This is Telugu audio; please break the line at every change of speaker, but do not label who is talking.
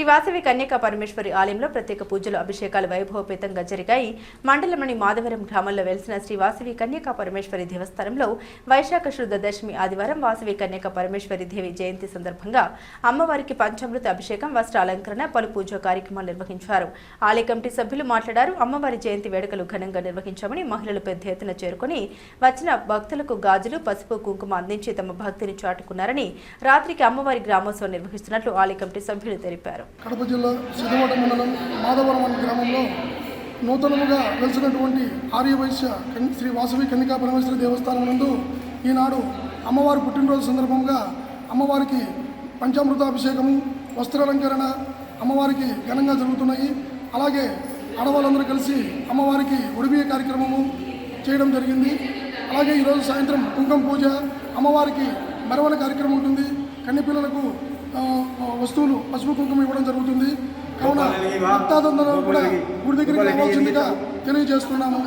శ్రీ వాసవి కన్యకా పరమేశ్వరి ఆలయంలో ప్రత్యేక పూజలు అభిషేకాలు వైభవపేతంగా జరిగాయి. మండలంలోని మాధవరం గ్రామంలో వెలిసిన శ్రీ వాసవి కన్యకా పరమేశ్వరి దేవస్థానంలో వైశాఖ శుద్ధ దశమి ఆదివారం వాసవి కన్యకా పరమేశ్వరి దేవి జయంతి సందర్భంగా అమ్మవారికి పంచామృత అభిషేకం, వస్త్ర అలంకరణ, పలు పూజా కార్యక్రమాలు నిర్వహించారు. ఆలయ కమిటీ సభ్యులు మాట్లాడారు. అమ్మవారి జయంతి వేడుకలు ఘనంగా నిర్వహించామని, మహిళలు పెద్ద ఎత్తున చేరుకుని వచ్చిన భక్తులకు గాజులు, పసుపు, కుంకుమ అందించి తమ భక్తిని చాటుకున్నారని, రాత్రికి అమ్మవారి గ్రామోత్సవం నిర్వహిస్తున్నట్లు ఆలయ కమిటీ సభ్యులు తెలిపారు.
కడప జిల్లా సిద్ధవట మండలం మాధవరం అనే గ్రామంలో నూతనముగా వెలిసినటువంటి ఆర్యవైశ్య శ్రీ వాసవి కన్యకా పరమేశ్వరి దేవస్థానం నందు ఈనాడు అమ్మవారి పుట్టినరోజు సందర్భంగా అమ్మవారికి పంచామృతాభిషేకము, వస్త్రాలంకరణ అమ్మవారికి ఘనంగా జరుగుతున్నాయి. అలాగే ఆడవాళ్ళందరూ కలిసి అమ్మవారికి ఒడిబియ్య కార్యక్రమము చేయడం జరిగింది. అలాగే ఈరోజు సాయంత్రం కుంకుమ పూజ, అమ్మవారికి మెరవన కార్యక్రమం ఉంటుంది. కన్యపిల్లలకు వస్తువులు పసుపు కుంకుమ ఇవ్వడం జరుగుతుంది. కావున భక్తాదులందరూ కూడా గుడి దగ్గరికి రావాల్సిందిగా తెలియజేస్తున్నాము.